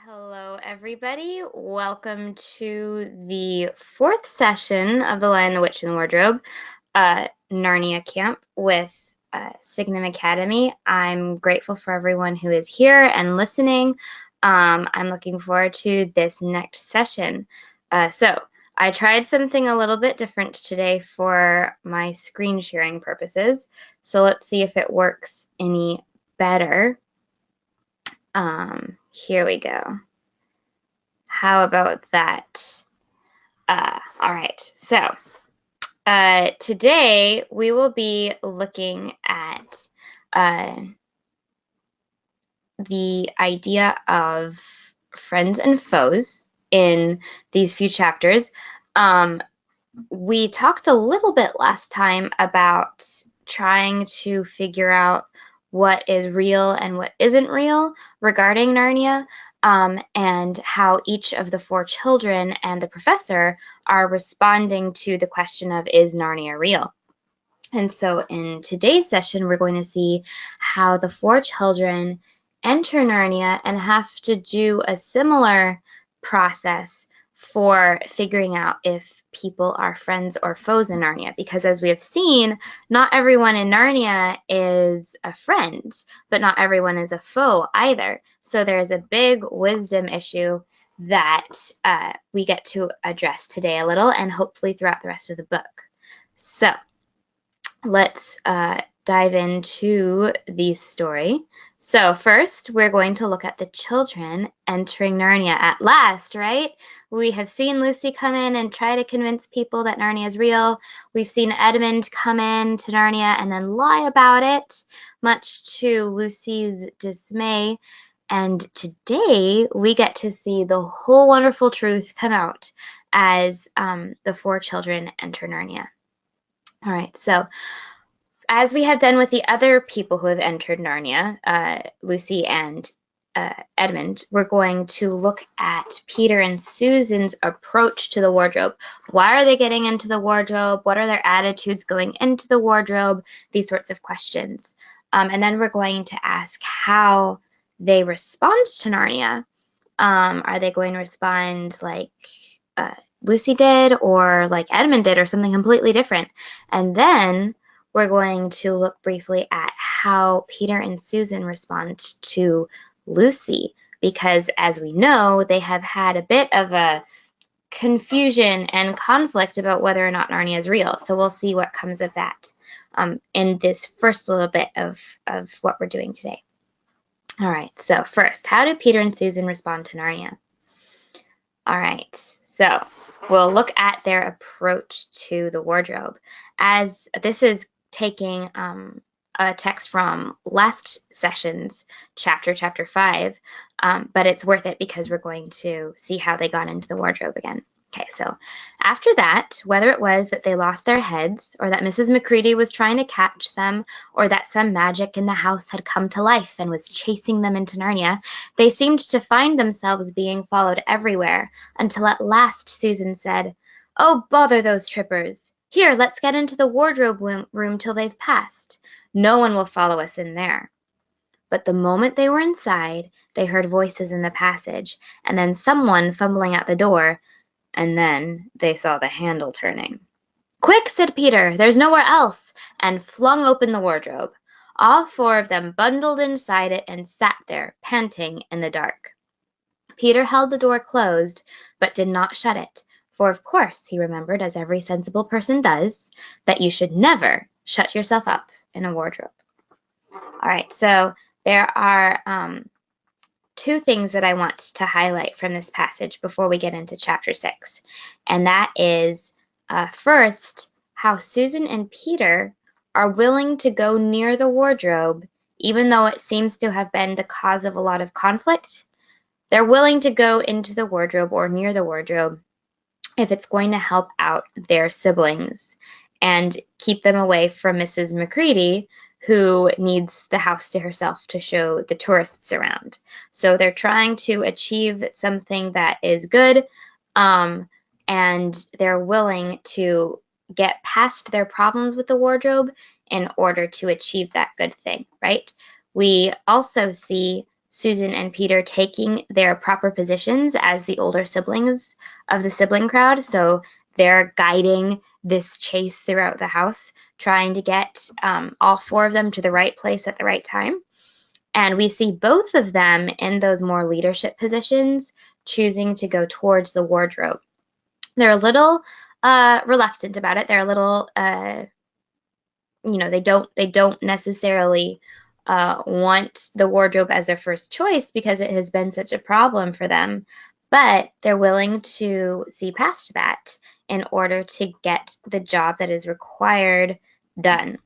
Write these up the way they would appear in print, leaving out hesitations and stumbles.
Hello everybody. Welcome to the fourth session of The Lion, the Witch, and the Wardrobe, Narnia Camp with Signum Academy. I'm grateful for everyone who is here and listening. I'm looking forward to this next session. So I tried something a little bit different today for my screen sharing purposes. So let's see if it works any better. Here we go. How about that? All right, so today we will be looking at the idea of friends and foes in these few chapters. We talked a little bit last time about trying to figure out what is real and what isn't real regarding Narnia, and how each of the four children and the professor are responding to the question of, is Narnia real? And so in today's session, we're going to see how the four children enter Narnia and have to do a similar process for figuring out if people are friends or foes in Narnia. Because as we have seen, not everyone in Narnia is a friend, but not everyone is a foe either. So there's a big wisdom issue that we get to address today a little, and hopefully throughout the rest of the book. So let's dive into the story. So first, we're going to look at the children entering Narnia at last, right? We have seen Lucy come in and try to convince people that Narnia is real. We've seen Edmund come in to Narnia and then lie about it, much to Lucy's dismay. And today, we get to see the whole wonderful truth come out as the four children enter Narnia. All right, so as we have done with the other people who have entered Narnia, Lucy and Edmund, we're going to look at Peter and Susan's approach to the wardrobe. Why are they getting into the wardrobe? What are their attitudes going into the wardrobe? These sorts of questions. And then we're going to ask how they respond to Narnia. Are they going to respond like Lucy did, or like Edmund did, or something completely different? And then we're going to look briefly at how Peter and Susan respond to Lucy, because as we know, they have had a bit of a confusion and conflict about whether or not Narnia is real. So we'll see what comes of that in this first little bit of what we're doing today. All right, so first, how do Peter and Susan respond to Narnia? All right, so we'll look at their approach to the wardrobe. As this is taking a text from last session's chapter 5, but it's worth it because we're going to see how they got into the wardrobe again. Okay, so after that, whether it was that they lost their heads, or that Mrs. Macready was trying to catch them, or that some magic in the house had come to life and was chasing them into Narnia, they seemed to find themselves being followed everywhere, until at last Susan said, "Oh, bother those trippers! Here, let's get into the wardrobe room till they've passed. No one will follow us in there." But the moment they were inside, they heard voices in the passage, and then someone fumbling at the door, and then they saw the handle turning. "Quick," said Peter, "there's nowhere else," and flung open the wardrobe. All four of them bundled inside it and sat there, panting in the dark. Peter held the door closed, but did not shut it, for of course he remembered, as every sensible person does, that you should never shut yourself up in a wardrobe. All right, so there are two things that I want to highlight from this passage before we get into chapter 6, and that is first, how Susan and Peter are willing to go near the wardrobe, even though it seems to have been the cause of a lot of conflict. They're willing to go into the wardrobe or near the wardrobe if it's going to help out their siblings and keep them away from Mrs. Macready, who needs the house to herself to show the tourists around. So they're trying to achieve something that is good, and they're willing to get past their problems with the wardrobe in order to achieve that good thing, right? We also see Susan and Peter taking their proper positions as the older siblings of the sibling crowd. So they're guiding this chase throughout the house, trying to get all four of them to the right place at the right time. And we see both of them in those more leadership positions choosing to go towards the wardrobe. They're a little reluctant about it. They're a little, they don't necessarily want the wardrobe as their first choice because it has been such a problem for them. But they're willing to see past that in order to get the job that is required done.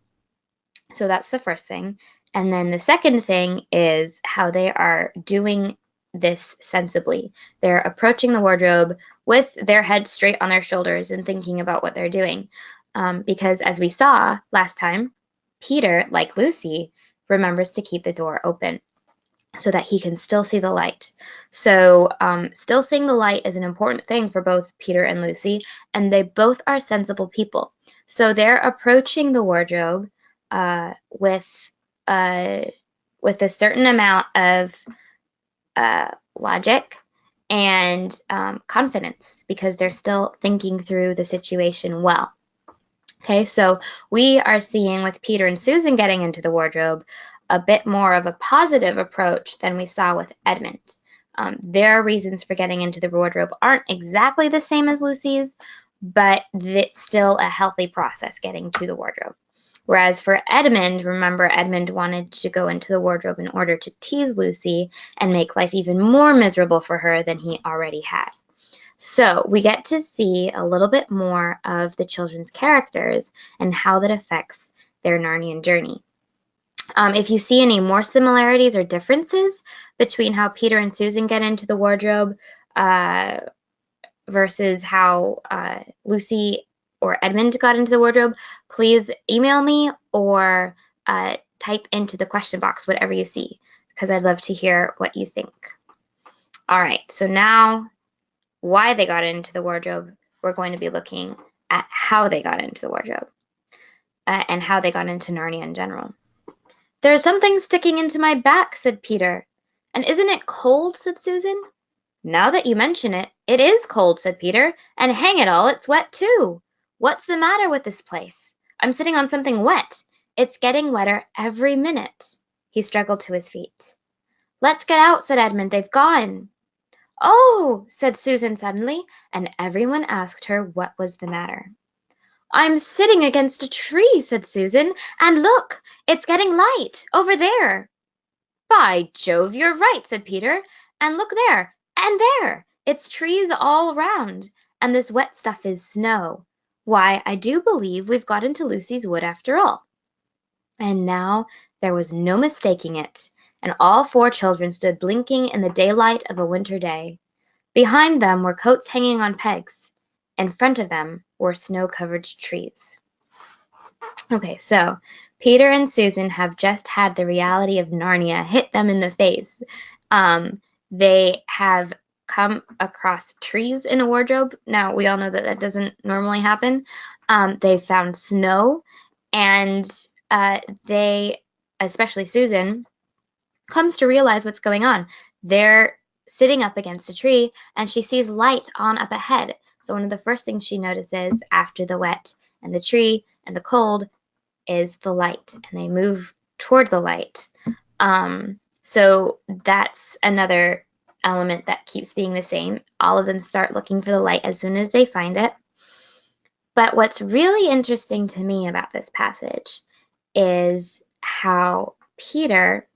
So that's the first thing. And then the second thing is how they are doing this sensibly. They're approaching the wardrobe with their heads straight on their shoulders and thinking about what they're doing. Because as we saw last time, Peter, like Lucy, remembers to keep the door open so that he can still see the light. So still seeing the light is an important thing for both Peter and Lucy, and they both are sensible people. So they're approaching the wardrobe with a certain amount of logic and confidence because they're still thinking through the situation well. Okay, so we are seeing with Peter and Susan getting into the wardrobe a bit more of a positive approach than we saw with Edmund. Their reasons for getting into the wardrobe aren't exactly the same as Lucy's, but it's still a healthy process getting to the wardrobe. Whereas for Edmund, remember, Edmund wanted to go into the wardrobe in order to tease Lucy and make life even more miserable for her than he already had. So we get to see a little bit more of the children's characters and how that affects their Narnian journey. If you see any more similarities or differences between how Peter and Susan get into the wardrobe versus how Lucy or Edmund got into the wardrobe, please email me or type into the question box whatever you see, because I'd love to hear what you think. All right, so now why they got into the wardrobe, we're going to be looking at how they got into the wardrobe and how they got into Narnia in general. There's something sticking into my back, said Peter. And isn't it cold, said Susan. Now that you mention it, it is cold, said Peter, and hang it all, it's wet too. What's the matter with this place? I'm sitting on something wet. It's getting wetter every minute. He struggled to his feet. Let's get out, said Edmund. They've gone. Oh, said Susan suddenly, and everyone asked her what was the matter. I'm sitting against a tree, said Susan, and look, it's getting light over there. By Jove, you're right, said Peter, and look there, and there, it's trees all round, and this wet stuff is snow. Why, I do believe we've got into Lucy's wood after all. And now there was no mistaking it, and all four children stood blinking in the daylight of a winter day. Behind them were coats hanging on pegs. In front of them were snow-covered trees. Okay, so Peter and Susan have just had the reality of Narnia hit them in the face. They have come across trees in a wardrobe. Now, we all know that that doesn't normally happen. They found snow, and they, especially Susan, comes to realize what's going on. They're sitting up against a tree, and she sees light on up ahead. So one of the first things she notices after the wet and the tree and the cold is the light, and they move toward the light. So that's another element that keeps being the same. All of them start looking for the light as soon as they find it. But what's really interesting to me about this passage is how Peter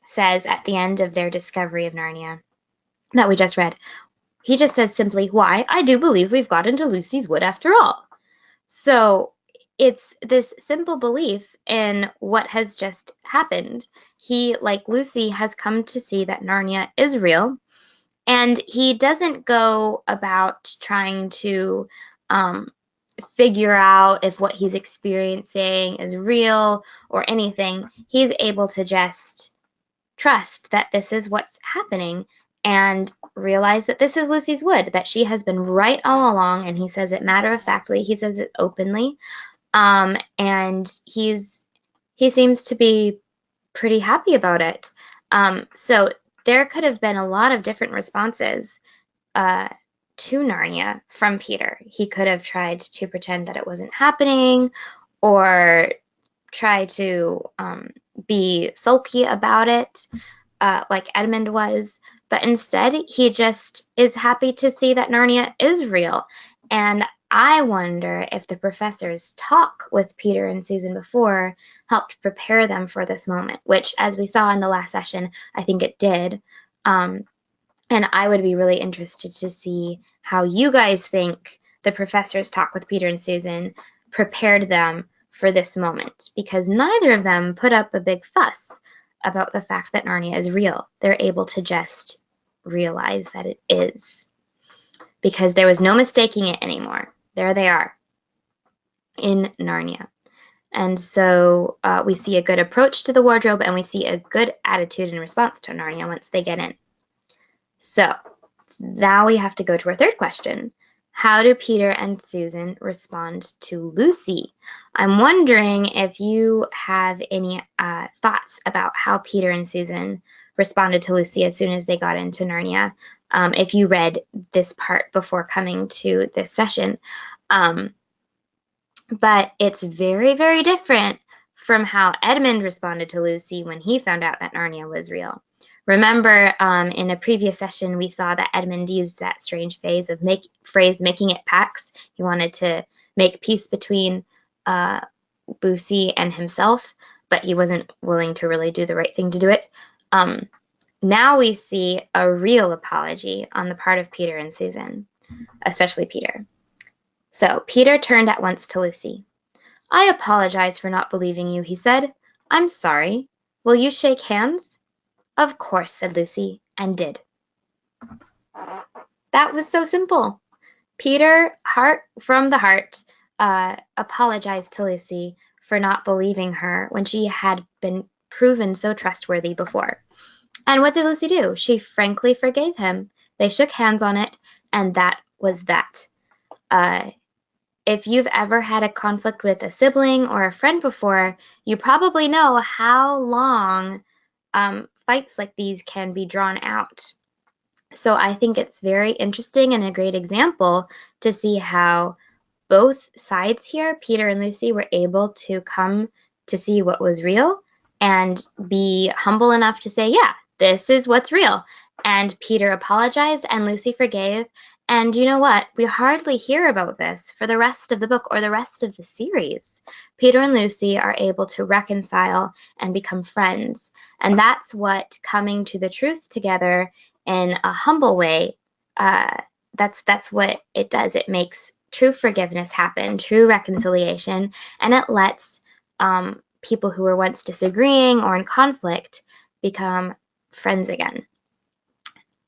says at the end of their discovery of Narnia that we just read, he just says simply, why, I do believe we've got into Lucy's wood after all. So it's this simple belief in what has just happened. He, like Lucy, has come to see that Narnia is real, and he doesn't go about trying to figure out if what he's experiencing is real or anything. He's able to just trust that this is what's happening and realize that this is Lucy's wood, that she has been right all along, and he says it matter-of-factly, he says it openly, and he seems to be pretty happy about it. So there could have been a lot of different responses to Narnia from Peter. He could have tried to pretend that it wasn't happening, or try to be sulky about it, like Edmund was. But instead, he just is happy to see that Narnia is real. And I wonder if the professor's talk with Peter and Susan before helped prepare them for this moment, which, as we saw in the last session, I think it did. And I would be really interested to see how you guys think the professor's talk with Peter and Susan prepared them for this moment, because neither of them put up a big fuss about the fact that Narnia is real. They're able to just realize that it is, because there was no mistaking it anymore. There they are in Narnia. And so we see a good approach to the wardrobe, and we see a good attitude in response to Narnia once they get in. So now we have to go to our third question. How do Peter and Susan respond to Lucy? I'm wondering if you have any thoughts about how Peter and Susan responded to Lucy as soon as they got into Narnia, if you read this part before coming to this session. But it's very, very different from how Edmund responded to Lucy when he found out that Narnia was real. Remember, in a previous session, we saw that Edmund used that strange phrase of making it pax. He wanted to make peace between Lucy and himself, but he wasn't willing to really do the right thing to do it. Now we see a real apology on the part of Peter and Susan, especially Peter. So Peter turned at once to Lucy. "I apologize for not believing you," he said. "I'm sorry. Will you shake hands?" "Of course," said Lucy, and did. That was so simple. Peter, from the heart, apologized to Lucy for not believing her when she had been proven so trustworthy before. And what did Lucy do? She frankly forgave him. They shook hands on it, and that was that. If you've ever had a conflict with a sibling or a friend before, you probably know how long fights like these can be drawn out. So I think it's very interesting and a great example to see how both sides here, Peter and Lucy, were able to come to see what was real and be humble enough to say, yeah, this is what's real. And Peter apologized and Lucy forgave. And you know what? We hardly hear about this for the rest of the book or the rest of the series. Peter and Lucy are able to reconcile and become friends. And that's what coming to the truth together in a humble way, that's what it does. It makes true forgiveness happen, true reconciliation, and it lets people who were once disagreeing or in conflict become friends again.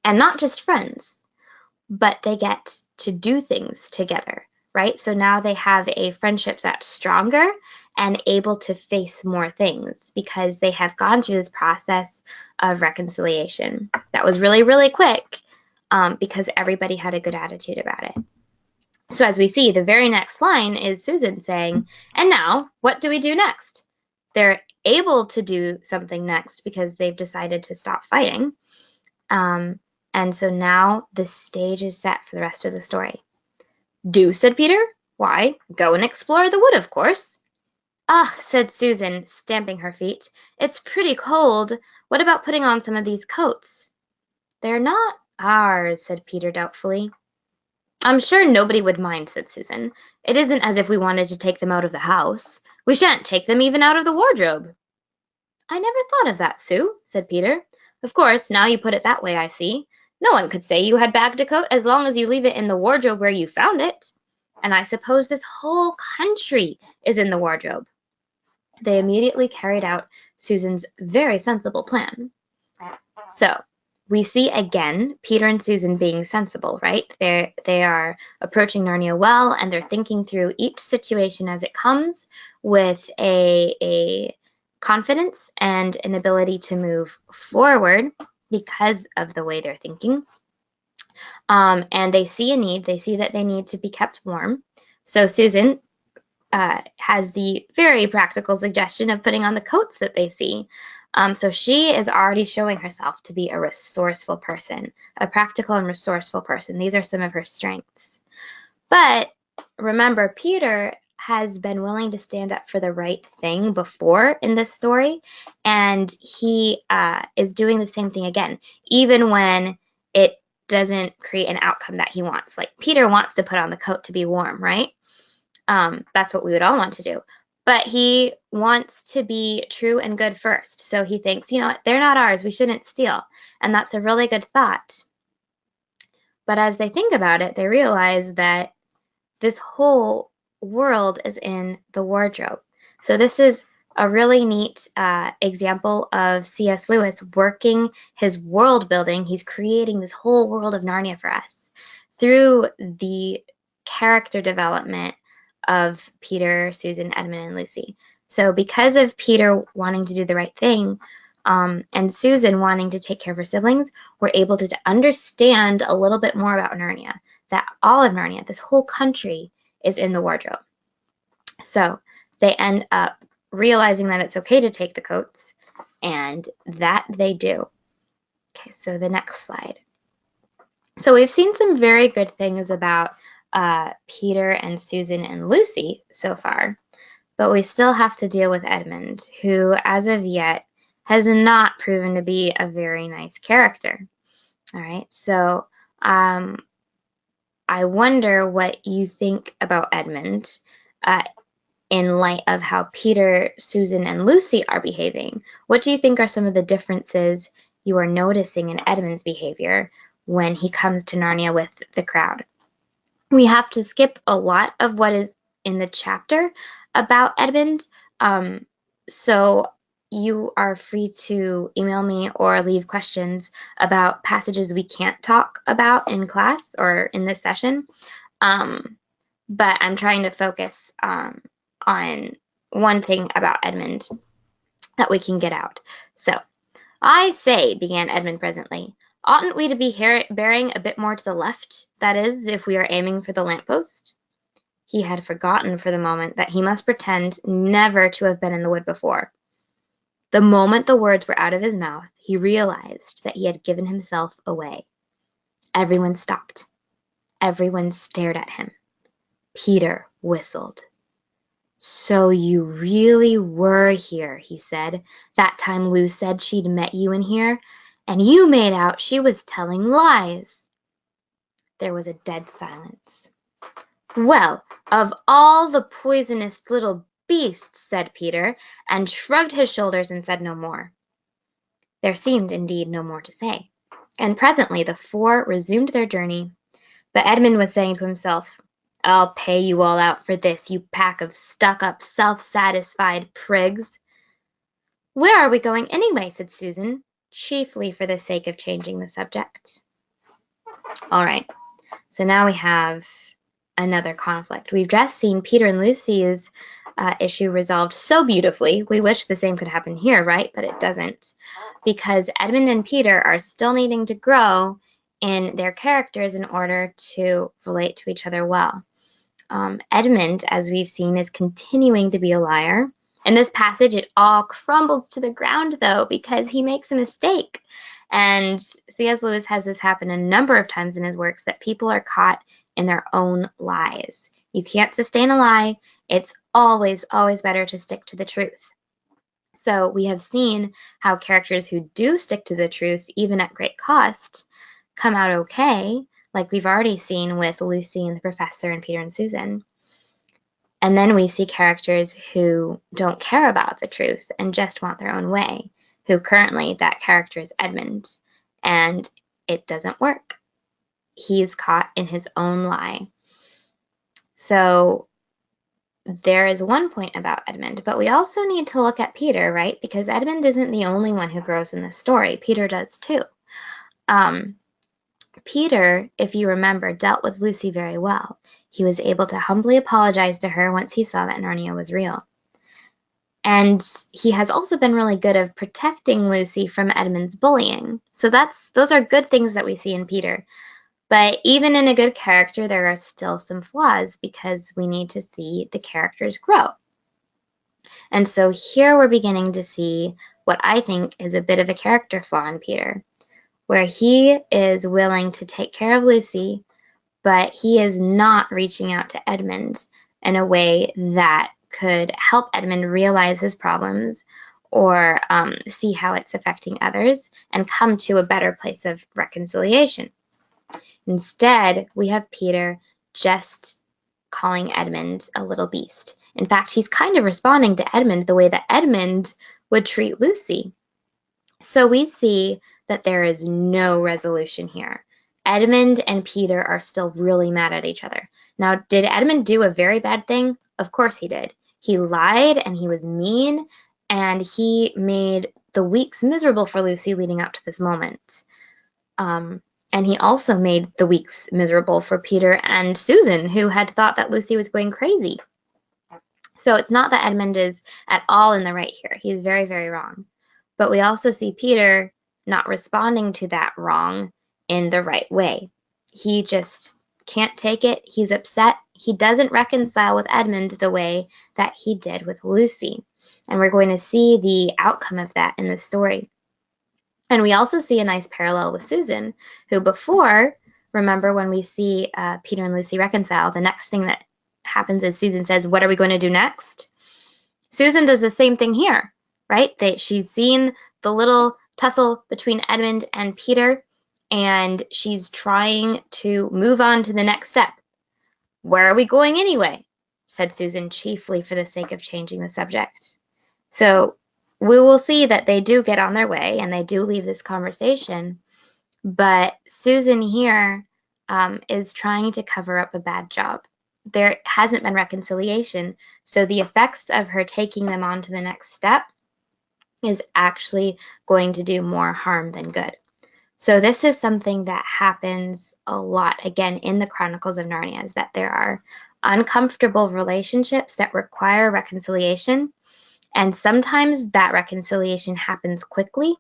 And not just friends, but they get to do things together, right? So now they have a friendship that's stronger and able to face more things because they have gone through this process of reconciliation. That was really, really quick because everybody had a good attitude about it. So as we see, the very next line is Susan saying, "And now, what do we do next?" They're able to do something next because they've decided to stop fighting. And so now the stage is set for the rest of the story. "Do," said Peter. "Why, go and explore the wood, of course." "Ah," said Susan, stamping her feet. "It's pretty cold. What about putting on some of these coats?" "They're not ours," said Peter doubtfully. "I'm sure nobody would mind," said Susan. "It isn't as if we wanted to take them out of the house. We shan't take them even out of the wardrobe." "I never thought of that, Sue," said Peter. "Of course, now you put it that way, I see. No one could say you had bagged a coat as long as you leave it in the wardrobe where you found it. And I suppose this whole country is in the wardrobe." They immediately carried out Susan's very sensible plan. So we see again Peter and Susan being sensible, right? They are approaching Narnia well, and they're thinking through each situation as it comes with a confidence and an ability to move forward because of the way they're thinking. And they see a need. They see that they need to be kept warm. So Susan has the very practical suggestion of putting on the coats that they see. So she is already showing herself to be a resourceful person, a practical and resourceful person. These are some of her strengths. But remember, Peter has been willing to stand up for the right thing before in this story, and he is doing the same thing again, even when it doesn't create an outcome that he wants. Like Peter wants to put on the coat to be warm, right? That's what we would all want to do. But he wants to be true and good first. So he thinks, you know what, they're not ours. We shouldn't steal. And that's a really good thought. But as they think about it, they realize that this whole world is in the wardrobe. So this is a really neat example of C.S. Lewis working his world building. He's creating this whole world of Narnia for us through the character development of Peter, Susan, Edmund, and Lucy. So because of Peter wanting to do the right thing, and Susan wanting to take care of her siblings, we're able to understand a little bit more about Narnia, that all of Narnia, this whole country, is in the wardrobe. So they end up realizing that it's okay to take the coats, and that they do. Okay, so the next slide. So we've seen some very good things about Peter and Susan and Lucy so far, but we still have to deal with Edmund, who as of yet has not proven to be a very nice character. All right, so I wonder what you think about Edmund in light of how Peter, Susan, and Lucy are behaving. What do you think are some of the differences you are noticing in Edmund's behavior when he comes to Narnia with the crowd? We have to skip a lot of what is in the chapter about Edmund, so you are free to email me or leave questions about passages we can't talk about in class or in this session. But I'm trying to focus on one thing about Edmund that we can get out. So, I say, began Edmund presently, oughtn't we to be bearing a bit more to the left, that is, if we are aiming for the lamppost? He had forgotten for the moment that he must pretend never to have been in the wood before. The moment the words were out of his mouth, he realized that he had given himself away. Everyone stopped. Everyone stared at him. Peter whistled. So you really were here, he said. That time Lou said she'd met you in here, and you made out she was telling lies. There was a dead silence. Well, of all the poisonous little beasts, said Peter, and shrugged his shoulders and said no more. There seemed, indeed, no more to say, and presently the four resumed their journey. But Edmund was saying to himself, I'll pay you all out for this, you pack of stuck-up, self-satisfied prigs. Where are we going anyway? Said Susan, chiefly for the sake of changing the subject. All right, so now we have another conflict. We've just seen Peter and Lucy's issue resolved so beautifully. We wish the same could happen here, right? But it doesn't, because Edmund and Peter are still needing to grow in their characters in order to relate to each other well. Edmund, as we've seen, is continuing to be a liar. In this passage, it all crumbles to the ground, though, because he makes a mistake. And C.S. Lewis has this happen a number of times in his works, that people are caught in their own lies. You can't sustain a lie. It's always, always better to stick to the truth. So we have seen how characters who do stick to the truth, even at great cost, come out okay, like we've already seen with Lucy and the professor and Peter and Susan. And then we see characters who don't care about the truth and just want their own way, who currently that character is Edmund, and it doesn't work. He's caught in his own lie. So there is one point about Edmund, but we also need to look at Peter, right? Because Edmund isn't the only one who grows in this story. Peter does too. Peter, if you remember, dealt with Lucy very well. He was able to humbly apologize to her once he saw that Narnia was real. And he has also been really good at protecting Lucy from Edmund's bullying. So those are good things that we see in Peter. But even in a good character, there are still some flaws because we need to see the characters grow. And so here we're beginning to see what I think is a bit of a character flaw in Peter, where he is willing to take care of Lucy, but he is not reaching out to Edmund in a way that could help Edmund realize his problems or see how it's affecting others and come to a better place of reconciliation. Instead, we have Peter just calling Edmund a little beast. In fact, he's kind of responding to Edmund the way that Edmund would treat Lucy. So we see that there is no resolution here. Edmund and Peter are still really mad at each other. Now, did Edmund do a very bad thing? Of course he did. He lied and he was mean and he made the weeks miserable for Lucy leading up to this moment. And he also made the weeks miserable for Peter and Susan, who had thought that Lucy was going crazy. So it's not that Edmund is at all in the right here. He's very, very wrong. But we also see Peter not responding to that wrong in the right way. He just can't take it. He's upset. He doesn't reconcile with Edmund the way that he did with Lucy. And we're going to see the outcome of that in the story. And we also see a nice parallel with Susan, who before, remember when we see Peter and Lucy reconcile, the next thing that happens is Susan says, "What are we going to do next?" Susan does the same thing here, right? She's seen the little tussle between Edmund and Peter, and she's trying to move on to the next step. "Where are we going anyway?" said Susan, chiefly for the sake of changing the subject. So we will see that they do get on their way and they do leave this conversation, but Susan here is trying to cover up a bad job. There hasn't been reconciliation, so the effects of her taking them on to the next step is actually going to do more harm than good. So this is something that happens a lot, again, in the Chronicles of Narnia, is that there are uncomfortable relationships that require reconciliation, and sometimes that reconciliation happens quickly,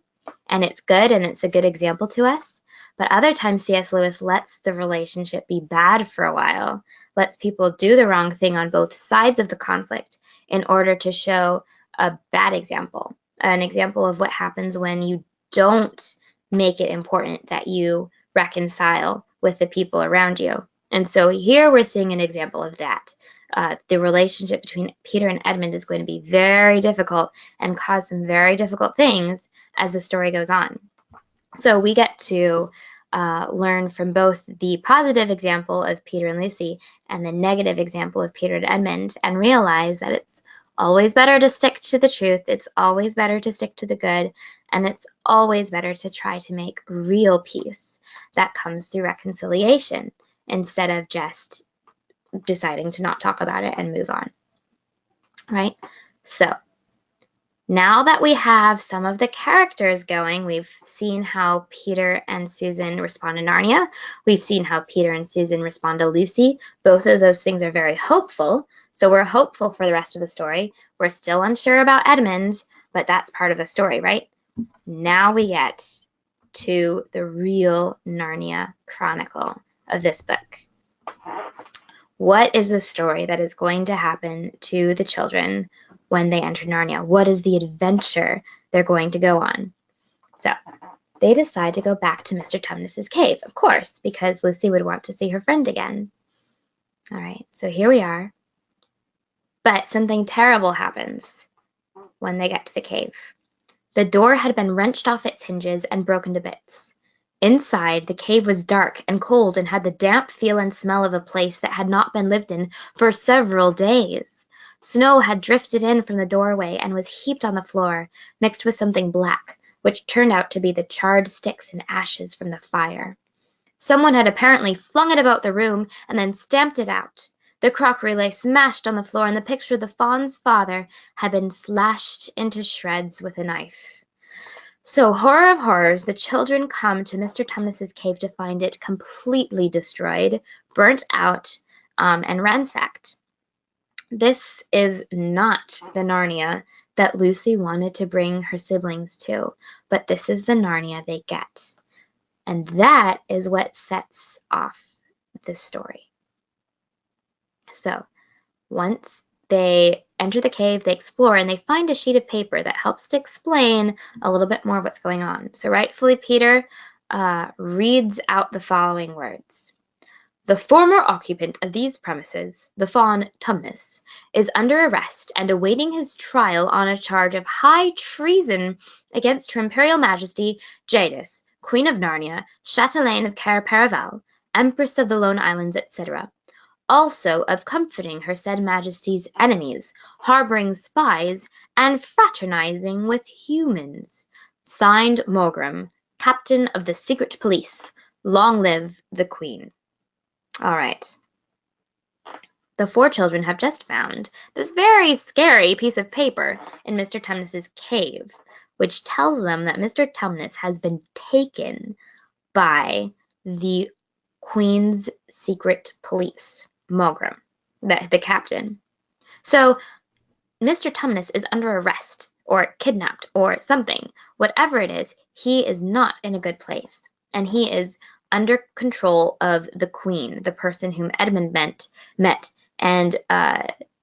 and it's good, and it's a good example to us. But other times C.S. Lewis lets the relationship be bad for a while, lets people do the wrong thing on both sides of the conflict in order to show a bad example, an example of what happens when you don't make it important that you reconcile with the people around you. And so here we're seeing an example of that. The relationship between Peter and Edmund is going to be very difficult and cause some very difficult things as the story goes on. So we get to learn from both the positive example of Peter and Lucy and the negative example of Peter and Edmund and realize that it's always better to stick to the truth, it's always better to stick to the good, and it's always better to try to make real peace that comes through reconciliation instead of just deciding to not talk about it and move on, right? So now that we have some of the characters going, we've seen how Peter and Susan respond to Narnia. We've seen how Peter and Susan respond to Lucy. Both of those things are very hopeful. So we're hopeful for the rest of the story. We're still unsure about Edmund, but that's part of the story, right? Now we get to the real Narnia chronicle of this book. What is the story that is going to happen to the children when they enter Narnia? What is the adventure they're going to go on? So they decide to go back to Mr. Tumnus's cave, of course, because Lucy would want to see her friend again. All right, so here we are. But something terrible happens when they get to the cave. The door had been wrenched off its hinges and broken to bits. Inside, the cave was dark and cold and had the damp feel and smell of a place that had not been lived in for several days. Snow had drifted in from the doorway and was heaped on the floor, mixed with something black, which turned out to be the charred sticks and ashes from the fire. Someone had apparently flung it about the room and then stamped it out. The crockery lay smashed on the floor, and the picture of the fawn's father had been slashed into shreds with a knife. So, horror of horrors, the children come to Mr. Tumnus's cave to find it completely destroyed, burnt out, and ransacked. This is not the Narnia that Lucy wanted to bring her siblings to, but this is the Narnia they get. And that is what sets off this story. So, once they enter the cave, they explore, and they find a sheet of paper that helps to explain a little bit more of what's going on. So rightfully, Peter reads out the following words. The former occupant of these premises, the faun Tumnus, is under arrest and awaiting his trial on a charge of high treason against Her Imperial Majesty Jadis, Queen of Narnia, Chatelaine of Cair Paravel, Empress of the Lone Islands, etc. Also of comforting her said Majesty's enemies, harboring spies, and fraternizing with humans. Signed Morgram, Captain of the Secret Police. Long live the Queen. All right. The four children have just found this very scary piece of paper in Mr. Tumnus's cave, which tells them that Mr. Tumnus has been taken by the Queen's secret police, Mogram, the captain. So Mr. Tumnus is under arrest or kidnapped or something. Whatever it is, he is not in a good place, and he is under control of the Queen, the person whom Edmund met, and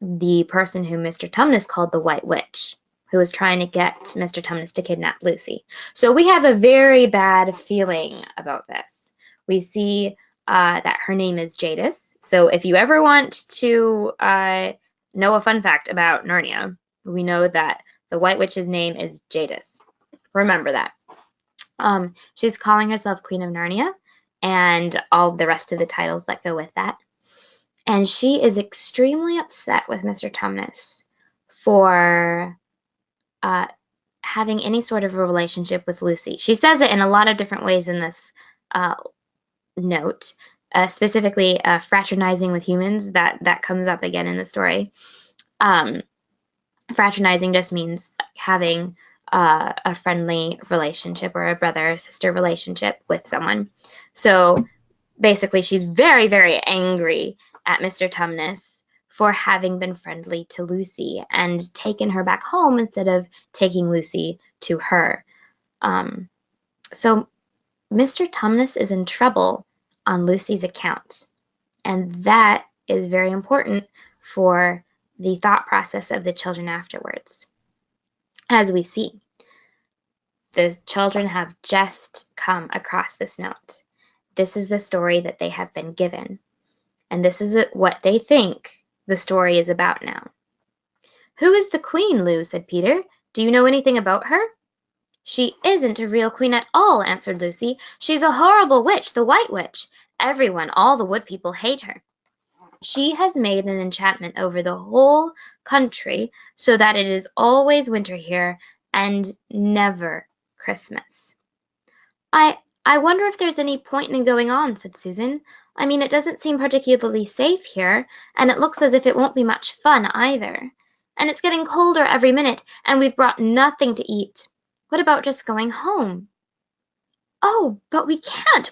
the person whom Mr. Tumnus called the White Witch, who was trying to get Mr. Tumnus to kidnap Lucy. So we have a very bad feeling about this. We see that her name is Jadis. So if you ever want to know a fun fact about Narnia, we know that the White Witch's name is Jadis. Remember that. She's calling herself Queen of Narnia, and all the rest of the titles that go with that. And she is extremely upset with Mr. Tumnus for having any sort of a relationship with Lucy. She says it in a lot of different ways in this note, specifically fraternizing with humans. That comes up again in the story. Fraternizing just means having a friendly relationship or a brother-sister relationship with someone. So basically, she's very, very angry at Mr. Tumnus for having been friendly to Lucy and taken her back home instead of taking Lucy to her. So Mr. Tumnus is in trouble on Lucy's account, and that is very important for the thought process of the children afterwards. As we see, the children have just come across this note. This is the story that they have been given, and this is what they think the story is about now. Who is the Queen, Lou? Said Peter. Do you know anything about her? She isn't a real queen at all, answered Lucy. She's a horrible witch, the White Witch. Everyone, all the wood people, hate her. She has made an enchantment over the whole country so that it is always winter here and never Christmas. I wonder if there's any point in going on, said Susan. I mean, it doesn't seem particularly safe here, and it looks as if it won't be much fun either. And it's getting colder every minute, and we've brought nothing to eat. What about just going home? Oh, but we can't,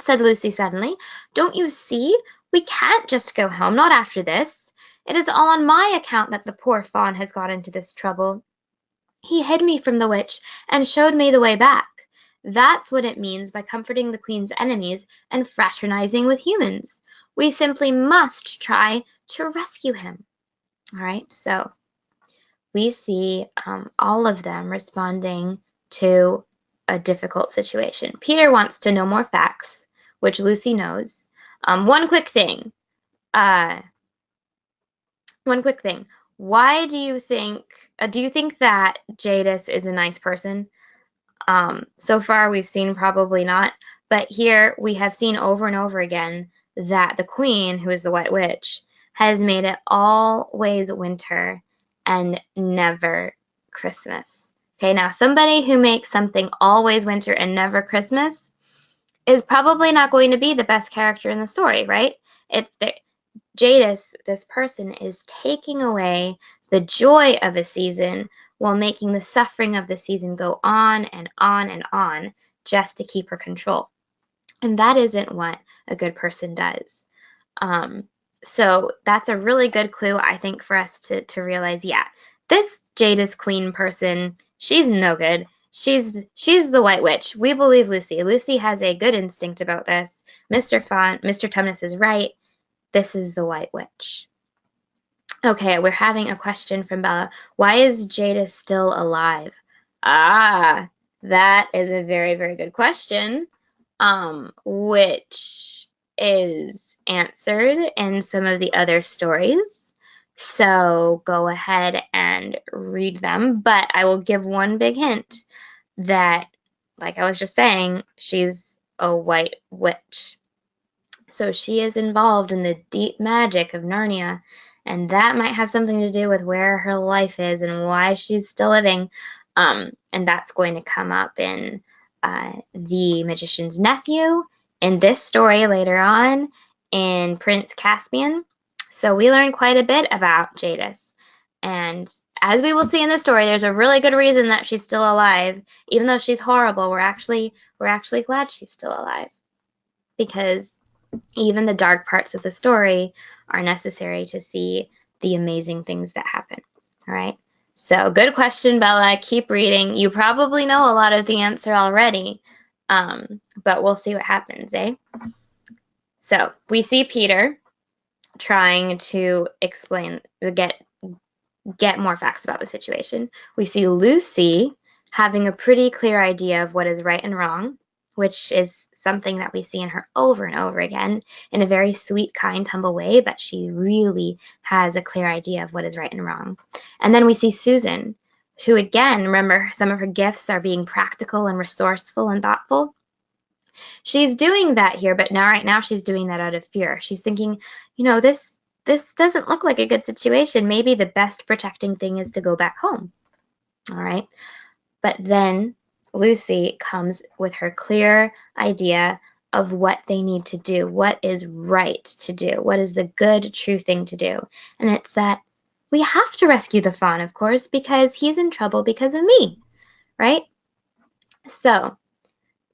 said Lucy suddenly. Don't you see? We can't just go home, not after this. It is all on my account that the poor faun has got into this trouble. He hid me from the witch and showed me the way back. That's what it means by comforting the Queen's enemies and fraternizing with humans. We simply must try to rescue him. All right, so we see all of them responding to a difficult situation. Peter wants to know more facts, which Lucy knows. One quick thing. Why do you think that Jadis is a nice person? So far we've seen probably not, but here we have seen over and over again that the Queen, who is the White Witch, has made it always winter and never Christmas. Okay, now somebody who makes something always winter and never Christmas is probably not going to be the best character in the story, right? Jadis, this person, is taking away the joy of a season while making the suffering of the season go on and on and on just to keep her control. And that isn't what a good person does. So that's a really good clue, I think, for us to realize, yeah, this Jadis Queen person, she's no good. She's the White Witch. We believe Lucy. Lucy has a good instinct about this. Mr. Tumnus is right. This is the White Witch. Okay, we're having a question from Bella. Why is Jada still alive? Ah, that is a very, very good question, which is answered in some of the other stories. So go ahead and read them, but I will give one big hint that, like I was just saying, she's a white witch. So she is involved in the deep magic of Narnia, and that might have something to do with where her life is and why she's still living. And that's going to come up in The Magician's Nephew, in this story later on, in Prince Caspian. So we learn quite a bit about Jadis. And as we will see in the story, there's a really good reason that she's still alive. Even though she's horrible, we're actually glad she's still alive, because even the dark parts of the story are necessary to see the amazing things that happen. All right. So, good question, Bella. Keep reading. You probably know a lot of the answer already, but we'll see what happens, eh? So, we see Peter trying to explain, get more facts about the situation. We see Lucy having a pretty clear idea of what is right and wrong, which is something that we see in her over and over again in a very sweet, kind, humble way, but she really has a clear idea of what is right and wrong. And then we see Susan, who, again, remember, some of her gifts are being practical and resourceful and thoughtful. She's doing that here, but now right now she's doing that out of fear. She's thinking, this doesn't look like a good situation. Maybe the best protecting thing is to go back home. All right. But then Lucy comes with her clear idea of what they need to do, what is right to do, what is the good, true thing to do. And it's that we have to rescue the fawn, of course, because he's in trouble because of me, right? So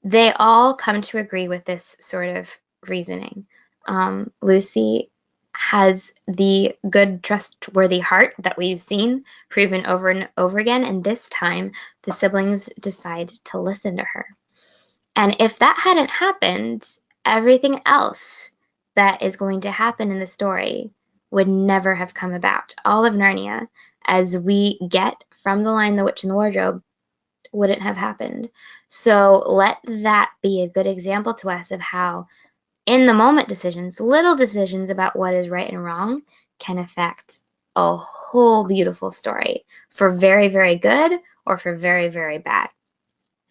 they all come to agree with this sort of reasoning. Lucy has the good, trustworthy heart that we've seen proven over and over again, and this time the siblings decide to listen to her. And if that hadn't happened, everything else that is going to happen in the story would never have come about. All of Narnia, as we get from The Lion, the Witch, and the Wardrobe, wouldn't have happened. So let that be a good example to us of how in the moment decisions, little decisions about what is right and wrong, can affect a whole beautiful story for very, very good or for very, very bad.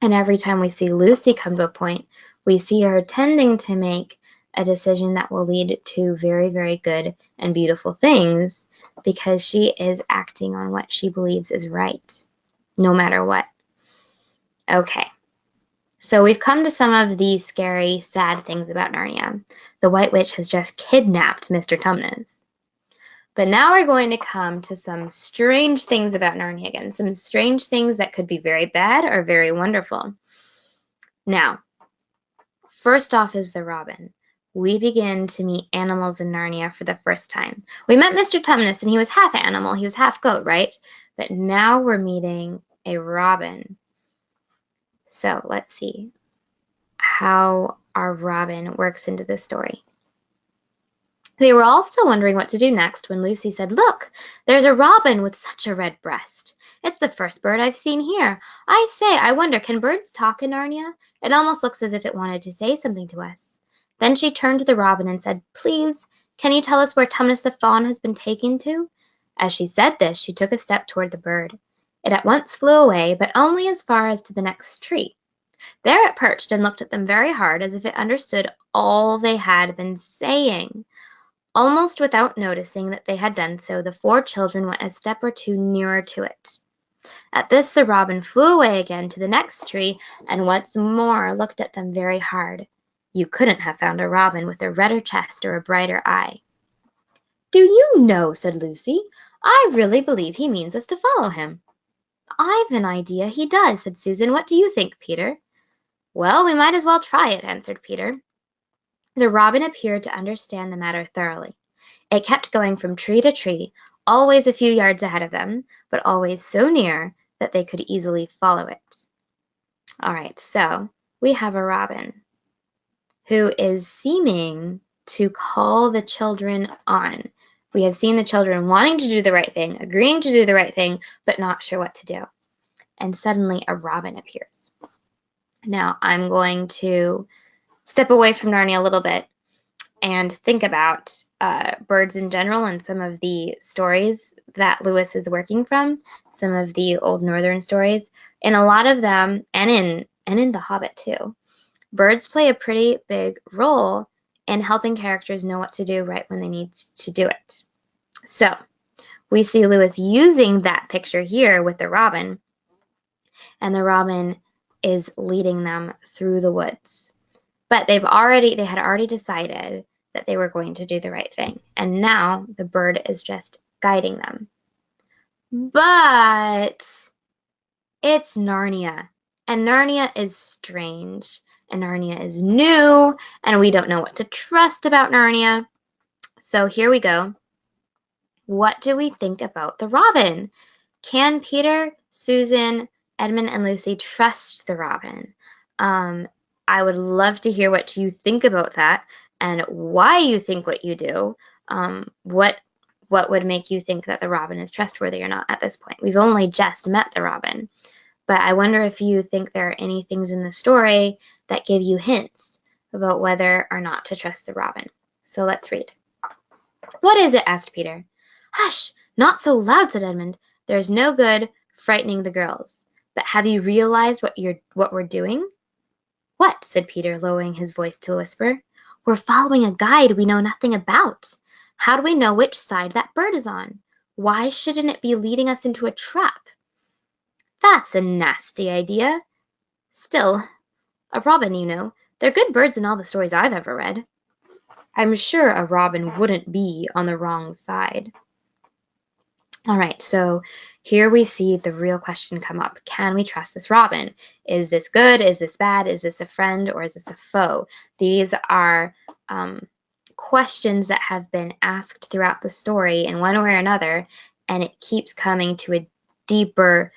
And every time we see Lucy come to a point, we see her tending to make a decision that will lead to very, very good and beautiful things, because she is acting on what she believes is right, no matter what. Okay, so we've come to some of the scary, sad things about Narnia. The White Witch has just kidnapped Mr. Tumnus. But now we're going to come to some strange things about Narnia again, some strange things that could be very bad or very wonderful. Now, first off is the robin. We begin to meet animals in Narnia for the first time. We met Mr. Tumnus, and he was half animal, he was half goat, right? But now we're meeting a robin. So let's see how our robin works into the story. They were all still wondering what to do next when Lucy said, "Look, there's a robin with such a red breast. It's the first bird I've seen here. I say, I wonder, can birds talk in Narnia? It almost looks as if it wanted to say something to us." Then she turned to the robin and said, "Please, can you tell us where Tumnus the fawn has been taken to?" As she said this, she took a step toward the bird. It at once flew away, but only as far as to the next tree. There it perched and looked at them very hard, as if it understood all they had been saying. Almost without noticing that they had done so, the four children went a step or two nearer to it. At this the robin flew away again to the next tree, and once more looked at them very hard. You couldn't have found a robin with a redder chest or a brighter eye. "Do you know," said Lucy, "I really believe he means us to follow him." "I've an idea he does," said Susan. "What do you think, Peter?" "Well, we might as well try it," answered Peter. The robin appeared to understand the matter thoroughly. It kept going from tree to tree, always a few yards ahead of them, but always so near that they could easily follow it. All right, so we have a robin who is seeming to call the children on. We have seen the children wanting to do the right thing, agreeing to do the right thing, but not sure what to do. And suddenly a robin appears. Now I'm going to step away from Narnia a little bit and think about birds in general and some of the stories that Lewis is working from, some of the old Northern stories. In a lot of them, and in The Hobbit too, birds play a pretty big role in helping characters know what to do right when they need to do it. So we see Lewis using that picture here with the robin, and the robin is leading them through the woods. But they had already decided that they were going to do the right thing, and now the bird is just guiding them. But it's Narnia, and Narnia is strange, and Narnia is new, and we don't know what to trust about Narnia. So here we go. What do we think about the robin? Can Peter, Susan, Edmund, and Lucy trust the robin? I would love to hear what you think about that and why you think what you do. What would make you think that the robin is trustworthy or not at this point? We've only just met the robin, but I wonder if you think there are any things in the story that give you hints about whether or not to trust the robin. So let's read. What is it? Asked Peter. Hush! Not so loud, said Edmund. There's no good frightening the girls. But have you realized what we're doing? What? Said Peter, lowering his voice to a whisper. We're following a guide we know nothing about. How do we know which side that bird is on? Why shouldn't it be leading us into a trap? That's a nasty idea. Still, a robin, you know. They're good birds in all the stories I've ever read. I'm sure a robin wouldn't be on the wrong side. All right, so here we see the real question come up. Can we trust this robin? Is this good? Is this bad? Is this a friend or is this a foe? These are questions that have been asked throughout the story in one way or another, and it keeps coming to a deeper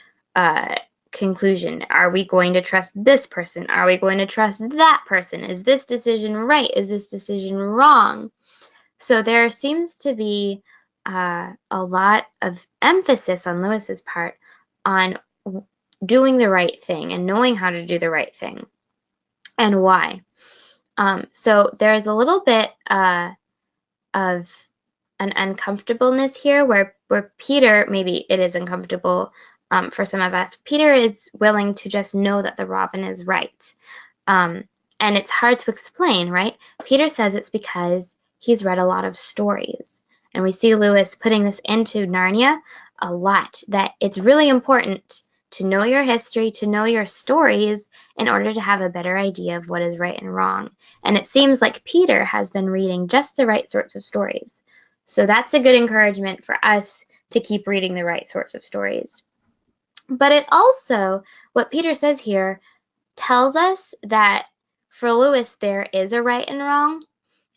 conclusion. Are we going to trust this person? Are we going to trust that person? Is this decision right? Is this decision wrong? So there seems to be a lot of emphasis on Lewis's part on doing the right thing and knowing how to do the right thing and why. So there's a little bit of an uncomfortableness here where Peter, maybe it is uncomfortable for some of us, Peter is willing to just know that the robin is right. And it's hard to explain, right? Peter says it's because he's read a lot of stories. And we see Lewis putting this into Narnia a lot, that it's really important to know your history, to know your stories in order to have a better idea of what is right and wrong. And it seems like Peter has been reading just the right sorts of stories. So that's a good encouragement for us to keep reading the right sorts of stories. But it also, what Peter says here, tells us that for Lewis there is a right and wrong,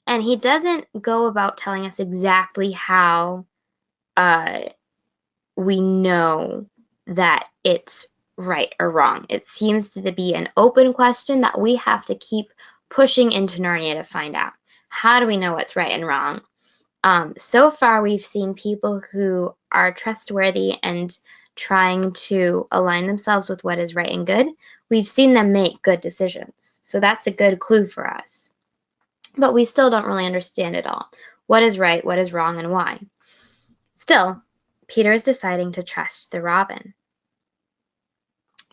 and he doesn't go about telling us exactly how we know that it's right or wrong. It seems to be an open question that we have to keep pushing into Narnia to find out. How do we know what's right and wrong? So far, we've seen people who are trustworthy and trying to align themselves with what is right and good. We've seen them make good decisions. So that's a good clue for us. But we still don't really understand it all. What is right, what is wrong, and why? Still, Peter is deciding to trust the robin.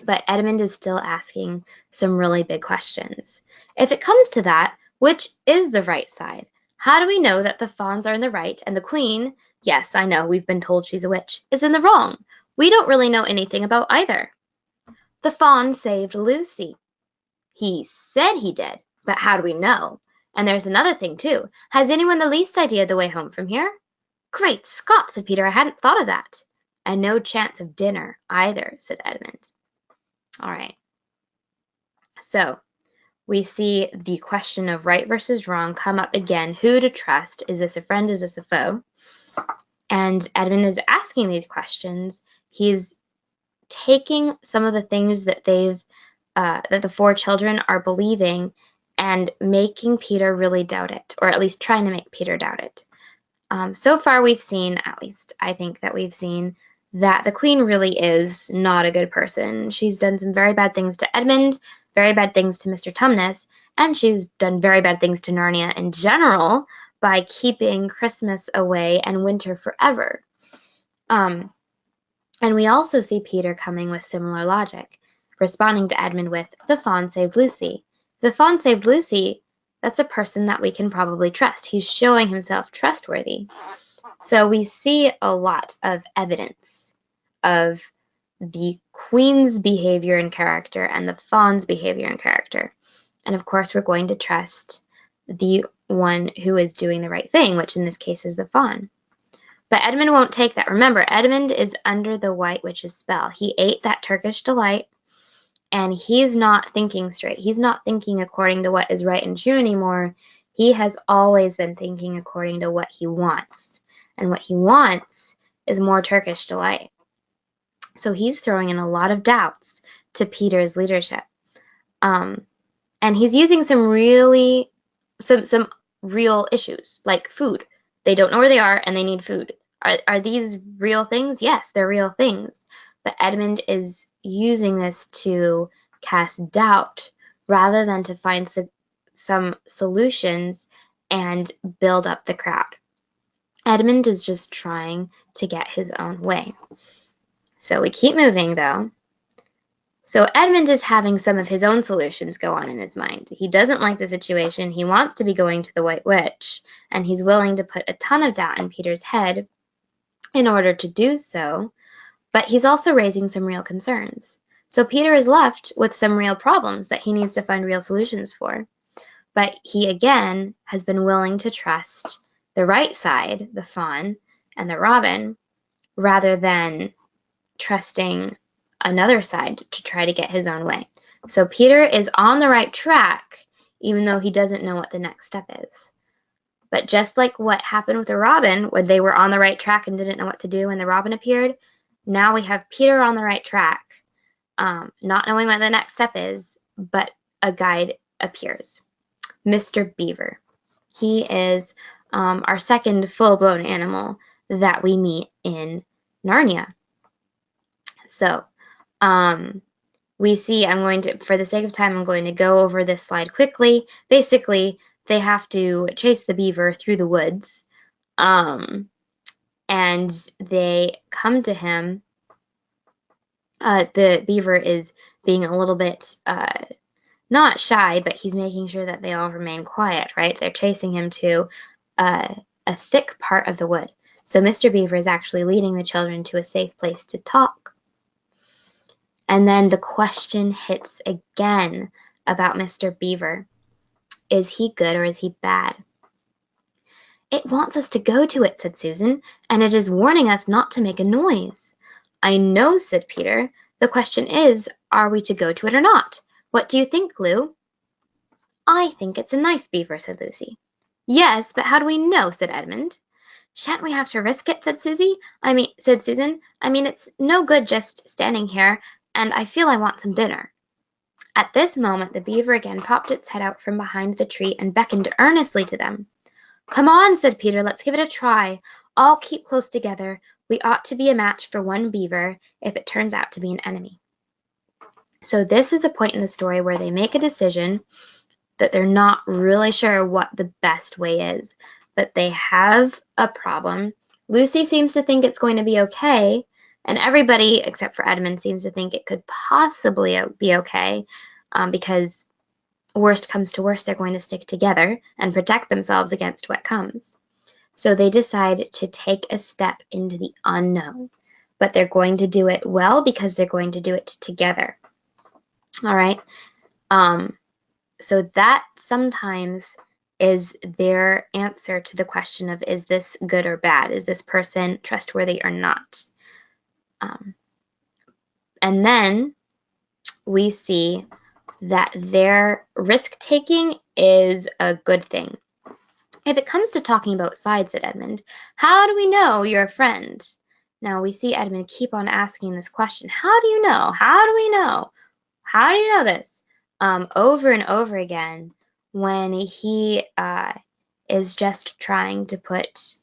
But Edmund is still asking some really big questions. If it comes to that, which is the right side? How do we know that the fawns are in the right and the queen, yes, I know, we've been told she's a witch, is in the wrong? We don't really know anything about either. The fawn saved Lucy. He said he did, but how do we know? And there's another thing, too. Has anyone the least idea the way home from here? Great Scott, said Peter, I hadn't thought of that. And no chance of dinner, either, said Edmund. All right. So, we see the question of right versus wrong come up again. Who to trust? Is this a friend? Is this a foe? And Edmund is asking these questions. He's taking some of the things that that the four children are believing and making Peter really doubt it, or at least trying to make Peter doubt it. So far we've seen, at least I think that we've seen, that the Queen really is not a good person. She's done some very bad things to Edmund, very bad things to Mr. Tumnus, and she's done very bad things to Narnia in general by keeping Christmas away and winter forever. And we also see Peter coming with similar logic, responding to Edmund with, "The fawn saved Lucy." The fawn saved Lucy, that's a person that we can probably trust. He's showing himself trustworthy. So we see a lot of evidence of the Queen's behavior and character and the fawn's behavior and character. And of course, we're going to trust the one who is doing the right thing, which in this case is the fawn. But Edmund won't take that. Remember, Edmund is under the White Witch's spell. He ate that Turkish delight, and he's not thinking straight. He's not thinking according to what is right and true anymore. He has always been thinking according to what he wants. And what he wants is more Turkish delight. So he's throwing in a lot of doubts to Peter's leadership. And he's using some real issues, like food. They don't know where they are and they need food. Are these real things? Yes, they're real things. But Edmund is using this to cast doubt rather than to find some solutions and build up the crowd. Edmund is just trying to get his own way. So we keep moving, though. So Edmund is having some of his own solutions go on in his mind. He doesn't like the situation. He wants to be going to the White Witch, and he's willing to put a ton of doubt in Peter's head in order to do so, but he's also raising some real concerns. So Peter is left with some real problems that he needs to find real solutions for. But he, again, has been willing to trust the right side, the fawn, and the robin, rather than trusting another side to try to get his own way. So Peter is on the right track, even though he doesn't know what the next step is. But just like what happened with the robin, when they were on the right track and didn't know what to do when the robin appeared, now we have Peter on the right track, not knowing what the next step is, but a guide appears. Mr. Beaver. He is our second full-blown animal that we meet in Narnia. So, we see, for the sake of time, I'm going to go over this slide quickly. Basically, they have to chase the beaver through the woods, and they come to him. The beaver is being a little bit, not shy, but he's making sure that they all remain quiet, right? They're chasing him to a thick part of the wood. So Mr. Beaver is actually leading the children to a safe place to talk. And then the question hits again about Mr. Beaver. Is he good or is he bad? It wants us to go to it, said Susan, and it is warning us not to make a noise. I know, said Peter. The question is, are we to go to it or not? What do you think, Lou? I think it's a nice beaver, said Lucy. Yes, but how do we know, said Edmund. Shan't we have to risk it, said Susan. I mean, it's no good just standing here, and I feel I want some dinner. At this moment the beaver again popped its head out from behind the tree and beckoned earnestly to them. Come on, said Peter, let's give it a try. All keep close together. We ought to be a match for one beaver if it turns out to be an enemy. So this is a point in the story where they make a decision that they're not really sure what the best way is, but they have a problem. Lucy seems to think it's going to be okay, and everybody except for Edmund seems to think it could possibly be okay, because worst comes to worst, they're going to stick together and protect themselves against what comes. So they decide to take a step into the unknown, but they're going to do it well because they're going to do it together. All right. So that sometimes is their answer to the question of, is this good or bad? Is this person trustworthy or not? And then we see that their risk-taking is a good thing. If it comes to talking about sides, said Edmund, how do we know you're a friend? Now we see Edmund keep on asking this question. How do you know? How do we know? How do you know this? Over and over again when he is just trying to put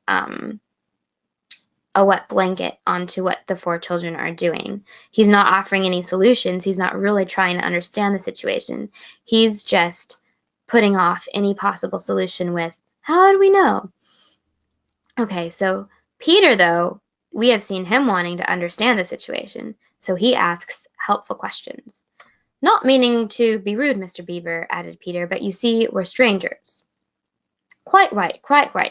a wet blanket onto what the four children are doing. He's not offering any solutions. He's not really trying to understand the situation. He's just putting off any possible solution with, how do we know? Okay, so Peter, though, we have seen him wanting to understand the situation, so he asks helpful questions. Not meaning to be rude, Mr. Beaver, added Peter, but you see, we're strangers. Quite right,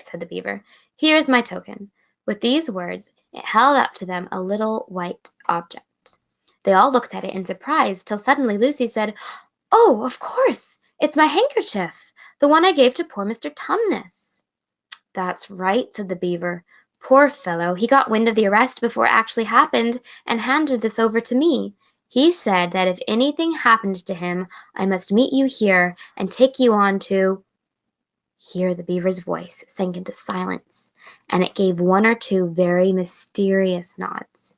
said the Beaver. Here is my token. With these words, it held out to them a little white object. They all looked at it in surprise, till suddenly Lucy said, "Oh, of course! It's my handkerchief, the one I gave to poor Mr. Tumnus." "That's right," said the Beaver. "Poor fellow, he got wind of the arrest before it actually happened, and handed this over to me. He said that if anything happened to him, I must meet you here, and take you on to—" Here the Beaver's voice sank into silence, and it gave one or two very mysterious nods.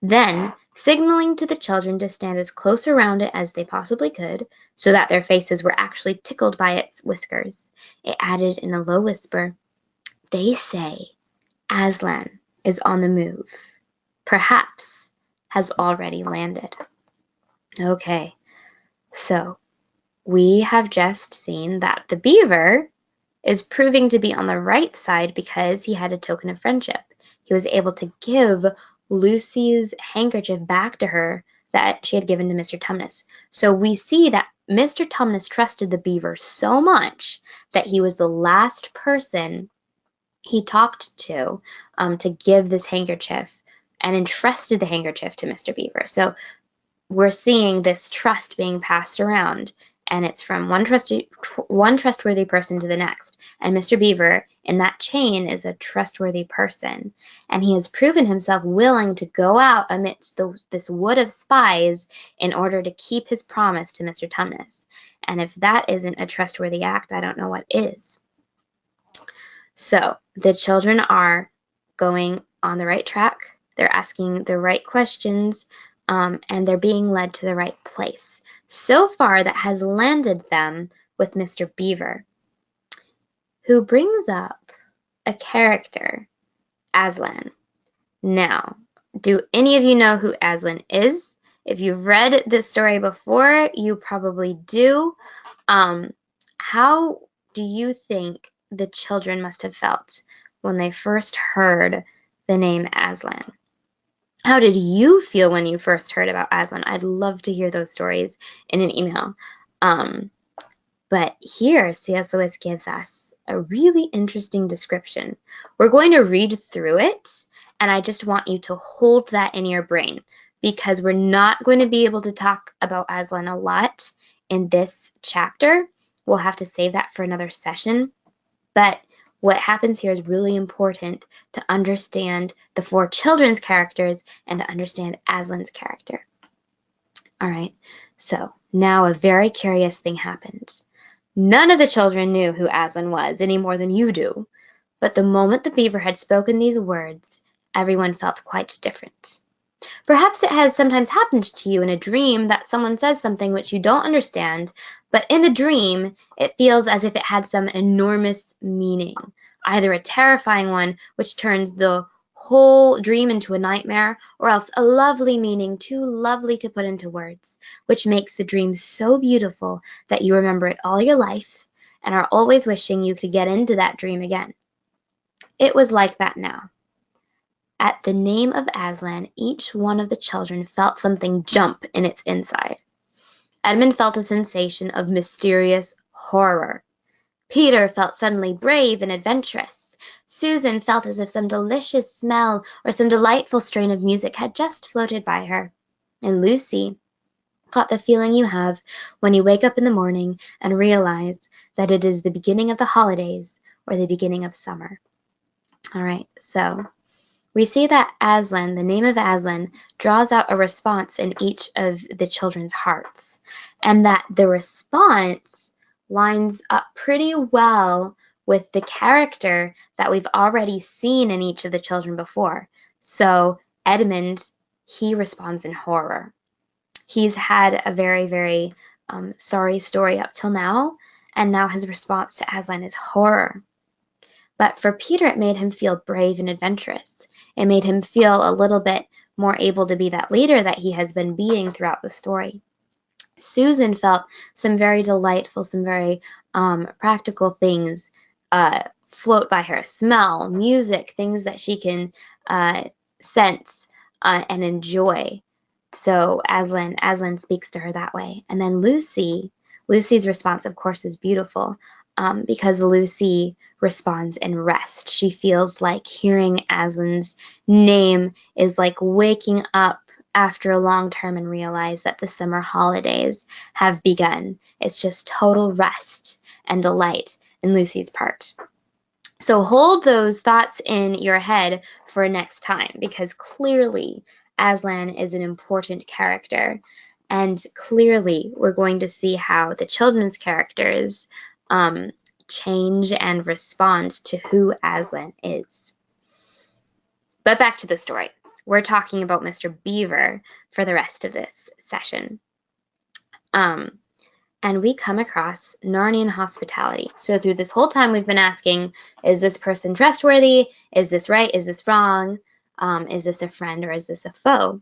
Then, signaling to the children to stand as close around it as they possibly could, so that their faces were actually tickled by its whiskers, it added in a low whisper, "They say Aslan is on the move. Perhaps has already landed." Okay, so we have just seen that the Beaver is proving to be on the right side because he had a token of friendship. He was able to give Lucy's handkerchief back to her that she had given to Mr. Tumnus. So we see that Mr. Tumnus trusted the Beaver so much that he was the last person he talked to give this handkerchief and entrusted the handkerchief to Mr. Beaver. So we're seeing this trust being passed around, and it's from one trustworthy person to the next. And Mr. Beaver, in that chain, is a trustworthy person, and he has proven himself willing to go out amidst this wood of spies in order to keep his promise to Mr. Tumnus. And if that isn't a trustworthy act, I don't know what is. So the children are going on the right track. They're asking the right questions, and they're being led to the right place. So far, that has landed them with Mr. Beaver, who brings up a character, Aslan. Now, do any of you know who Aslan is? If you've read this story before, you probably do. How do you think the children must have felt when they first heard the name Aslan? How did you feel when you first heard about Aslan? I'd love to hear those stories in an email. But here, C.S. Lewis gives us a really interesting description. We're going to read through it, and I just want you to hold that in your brain, because we're not going to be able to talk about Aslan a lot in this chapter. We'll have to save that for another session. But what happens here is really important to understand the four children's characters and to understand Aslan's character. All right, so now a very curious thing happens. None of the children knew who Aslan was any more than you do, but the moment the Beaver had spoken these words, everyone felt quite different. Perhaps it has sometimes happened to you in a dream that someone says something which you don't understand, but in the dream it feels as if it had some enormous meaning, either a terrifying one which turns the whole dream into a nightmare, or else a lovely meaning too lovely to put into words, which makes the dream so beautiful that you remember it all your life and are always wishing you could get into that dream again. It was like that now. At the name of Aslan, each one of the children felt something jump in its inside. Edmund felt a sensation of mysterious horror. Peter felt suddenly brave and adventurous. Susan felt as if some delicious smell or some delightful strain of music had just floated by her. And Lucy caught the feeling you have when you wake up in the morning and realize that it is the beginning of the holidays or the beginning of summer. All right, so we see that Aslan, the name of Aslan, draws out a response in each of the children's hearts, and that the response lines up pretty well with the character that we've already seen in each of the children before. So Edmund, he responds in horror. He's had a very, very sorry story up till now, and now his response to Aslan is horror. But for Peter, it made him feel brave and adventurous. It made him feel a little bit more able to be that leader that he has been being throughout the story. Susan felt some very delightful, some very practical things float by her. Smell, music, things that she can sense and enjoy. So Aslan speaks to her that way. And then Lucy's response, of course, is beautiful because Lucy responds in rest. She feels like hearing Aslan's name is like waking up after a long term and realize that the summer holidays have begun. It's just total rest and delight in Lucy's part. So hold those thoughts in your head for next time, because clearly Aslan is an important character, and clearly we're going to see how the children's characters change and respond to who Aslan is. But back to the story. We're talking about Mr. Beaver for the rest of this session. And we come across Narnian hospitality. So through this whole time we've been asking, is this person trustworthy? Is this right? Is this wrong? Is this a friend or is this a foe?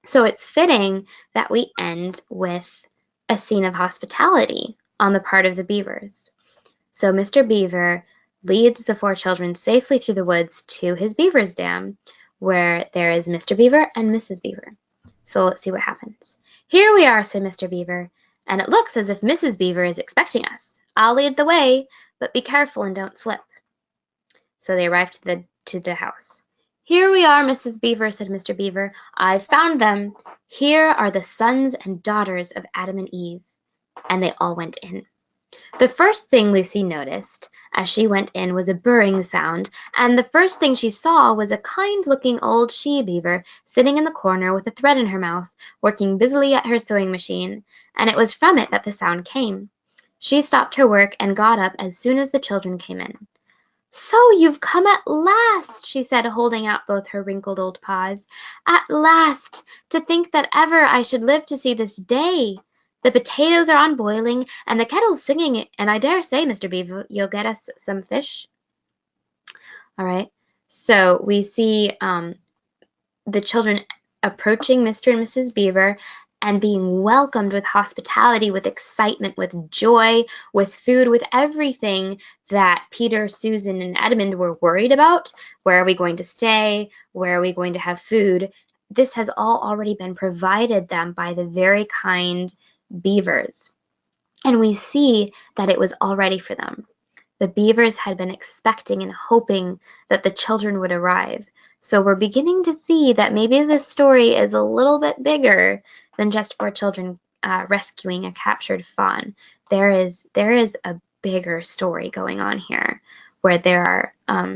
So it's fitting that we end with a scene of hospitality on the part of the beavers. So Mr. Beaver leads the 4 children safely through the woods to his beaver's dam, where there is Mr. Beaver and Mrs. Beaver. So let's see what happens. "Here we are," said Mr. Beaver, "and it looks as if Mrs. Beaver is expecting us. I'll lead the way, but be careful and don't slip." So they arrived to the house. "Here we are, Mrs. Beaver," said Mr. Beaver. "I've found them. Here are the sons and daughters of Adam and Eve." And they all went in. The first thing Lucy noticed as she went in was a burring sound, and the first thing she saw was a kind-looking old she-beaver sitting in the corner with a thread in her mouth, working busily at her sewing machine, and it was from it that the sound came. She stopped her work and got up as soon as the children came in. "So you've come at last," she said, holding out both her wrinkled old paws. "At last! To think that ever I should live to see this day! The potatoes are on boiling, and the kettle's singing, and I dare say, Mr. Beaver, you'll get us some fish." All right, so we see the children approaching Mr. and Mrs. Beaver and being welcomed with hospitality, with excitement, with joy, with food, with everything that Peter, Susan, and Edmund were worried about. Where are we going to stay? Where are we going to have food? This has all already been provided them by the very kind beavers. And we see that it was all ready for them. The beavers had been expecting and hoping that the children would arrive. So we're beginning to see that maybe this story is a little bit bigger than just 4 children rescuing a captured fawn. There is a bigger story going on here, where there are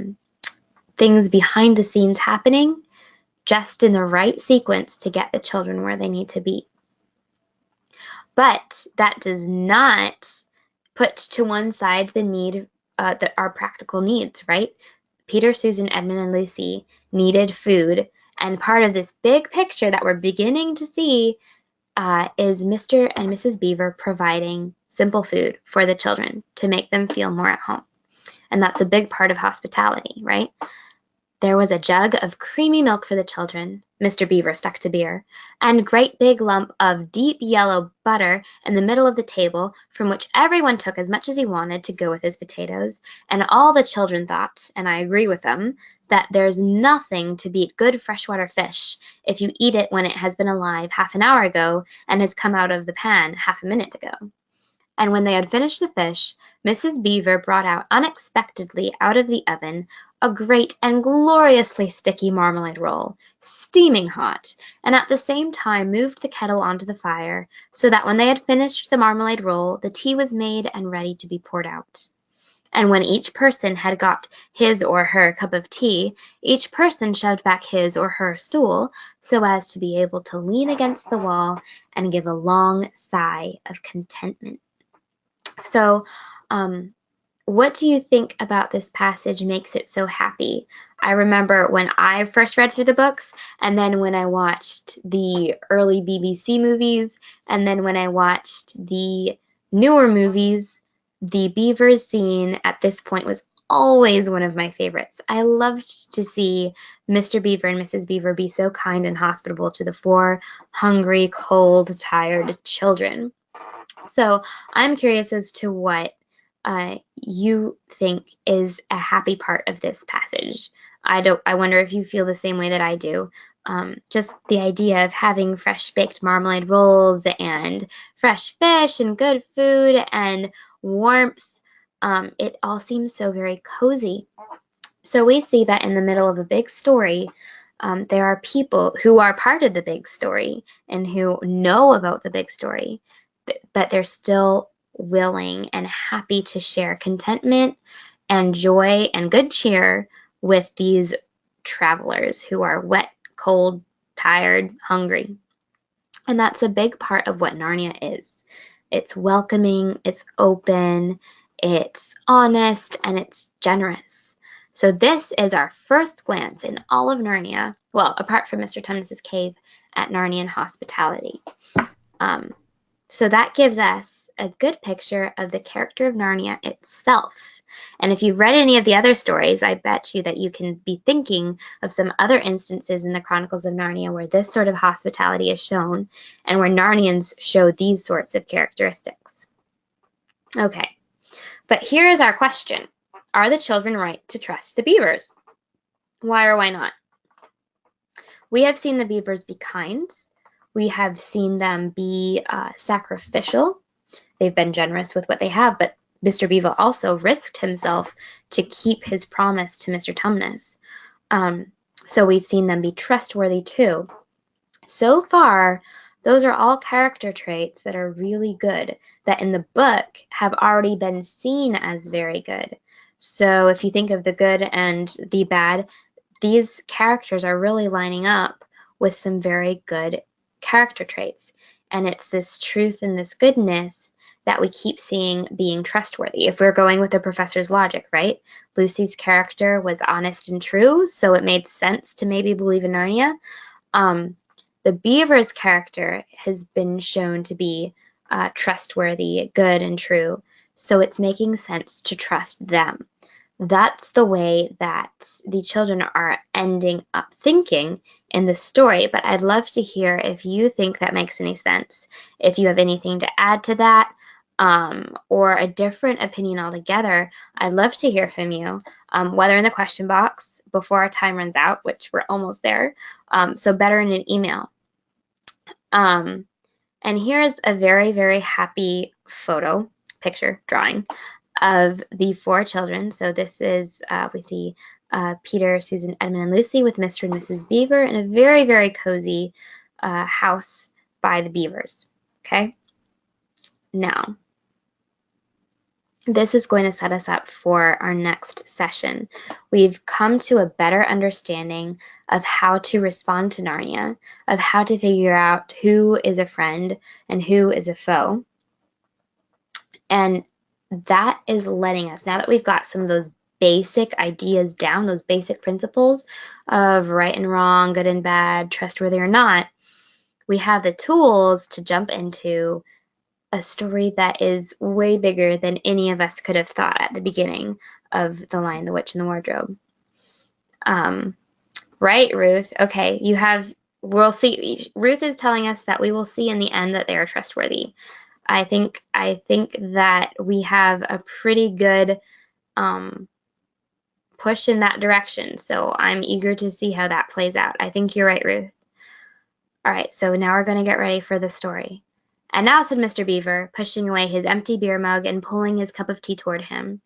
things behind the scenes happening just in the right sequence to get the children where they need to be. But that does not put to one side the need, our practical needs, right? Peter, Susan, Edmund, and Lucy needed food, and part of this big picture that we're beginning to see is Mr. and Mrs. Beaver providing simple food for the children to make them feel more at home. And that's a big part of hospitality, right? There was a jug of creamy milk for the children, Mr. Beaver stuck to beer, and great big lump of deep yellow butter in the middle of the table, from which everyone took as much as he wanted to go with his potatoes, and all the children thought, and I agree with them, that there's nothing to beat good freshwater fish if you eat it when it has been alive half an hour ago and has come out of the pan half a minute ago. And when they had finished the fish, Mrs. Beaver brought out unexpectedly out of the oven a great and gloriously sticky marmalade roll, steaming hot, and at the same time moved the kettle onto the fire, so that when they had finished the marmalade roll, the tea was made and ready to be poured out. And when each person had got his or her cup of tea, each person shoved back his or her stool, so as to be able to lean against the wall and give a long sigh of contentment. So, what do you think about this passage makes it so happy? I remember when I first read through the books, and then when I watched the early BBC movies, and then when I watched the newer movies, the beavers scene at this point was always one of my favorites. I loved to see Mr. Beaver and Mrs. Beaver be so kind and hospitable to the four hungry, cold, tired children. So I'm curious as to what you think is a happy part of this passage. I wonder if you feel the same way that I do. Just the idea of having fresh baked marmalade rolls and fresh fish and good food and warmth. It all seems so very cozy. So we see that in the middle of a big story, there are people who are part of the big story and who know about the big story, but they're still willing and happy to share contentment and joy and good cheer with these travelers who are wet, cold, tired, hungry. And that's a big part of what Narnia is. It's welcoming, it's open, it's honest, and it's generous. So this is our first glance in all of Narnia, well, apart from Mr. Tumnus's cave, at Narnian hospitality. So that gives us a good picture of the character of Narnia itself. And if you've read any of the other stories, I bet you that you can be thinking of some other instances in the Chronicles of Narnia where this sort of hospitality is shown and where Narnians show these sorts of characteristics. Okay, but here is our question. Are the children right to trust the beavers? Why or why not? We have seen the beavers be kind. We have seen them be sacrificial. They've been generous with what they have, but Mr. Beaver also risked himself to keep his promise to Mr. Tumnus. So we've seen them be trustworthy too. So far, those are all character traits that are really good, that in the book have already been seen as very good. So if you think of the good and the bad, these characters are really lining up with some very good character traits. And it's this truth and this goodness that we keep seeing being trustworthy. If we're going with the professor's logic, right? Lucy's character was honest and true, so it made sense to maybe believe in Narnia. The beaver's character has been shown to be trustworthy, good, and true, so it's making sense to trust them. That's the way that the children are ending up thinking in the story, but I'd love to hear if you think that makes any sense, if you have anything to add to that, or a different opinion altogether. I'd love to hear from you, whether in the question box before our time runs out, which we're almost there, so better in an email. And here's a very, very happy picture, drawing of the four children. So this is, we see Peter, Susan, Edmund, and Lucy with Mr. and Mrs. Beaver in a very, very cozy house by the beavers. Okay? Now, this is going to set us up for our next session. We've come to a better understanding of how to respond to Narnia, of how to figure out who is a friend and who is a foe. And that is letting us, now that we've got some of those basic ideas down, those basic principles of right and wrong, good and bad, trustworthy or not, we have the tools to jump into a story that is way bigger than any of us could have thought at the beginning of The Lion, the Witch, and the Wardrobe. Right, Ruth? Okay, we'll see. Ruth is telling us that we will see in the end that they are trustworthy. I think that we have a pretty good push in that direction, so I'm eager to see how that plays out. I think you're right, Ruth. All right, so now we're going to get ready for the story. And now, said Mr. Beaver, pushing away his empty beer mug and pulling his cup of tea toward him,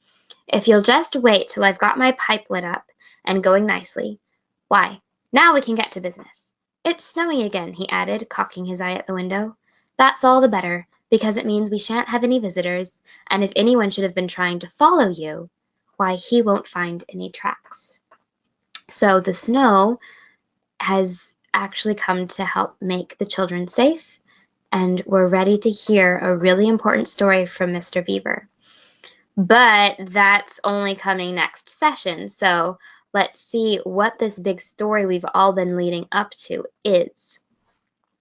if you'll just wait till I've got my pipe lit up and going nicely, why, now we can get to business. It's snowing again, he added, cocking his eye at the window. That's all the better, because it means we shan't have any visitors, and if anyone should have been trying to follow you, why, he won't find any tracks. So the snow has actually come to help make the children safe, and we're ready to hear a really important story from Mr. Beaver. But that's only coming next session, so let's see what this big story we've all been leading up to is.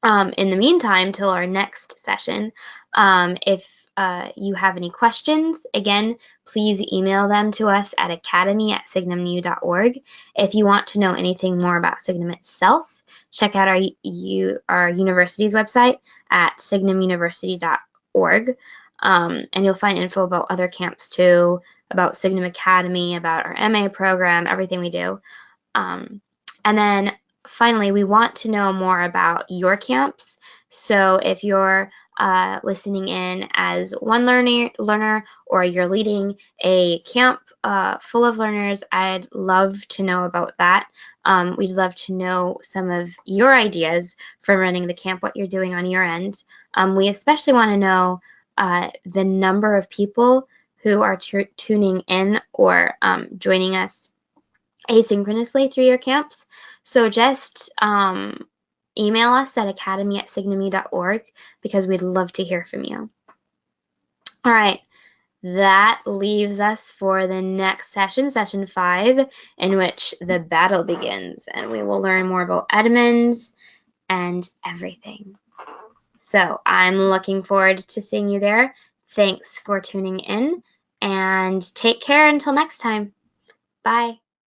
In the meantime, till our next session, if you have any questions, again, please email them to us at academy@signumu.org. If you want to know anything more about Signum itself, check out our university's website at signumuniversity.org, and you'll find info about other camps too, about Signum Academy, about our MA program, everything we do. And then finally, we want to know more about your camps. So if you're listening in as one learner or you're leading a camp full of learners, I'd love to know about that. We'd love to know some of your ideas for running the camp, what you're doing on your end. We especially want to know the number of people who are tuning in or joining us asynchronously through your camps. So just email us at academy@signumu.org because we'd love to hear from you. All right, that leaves us for the next session, session 5, in which the battle begins, and we will learn more about Edmund and everything. So I'm looking forward to seeing you there. Thanks for tuning in, and take care until next time. Bye.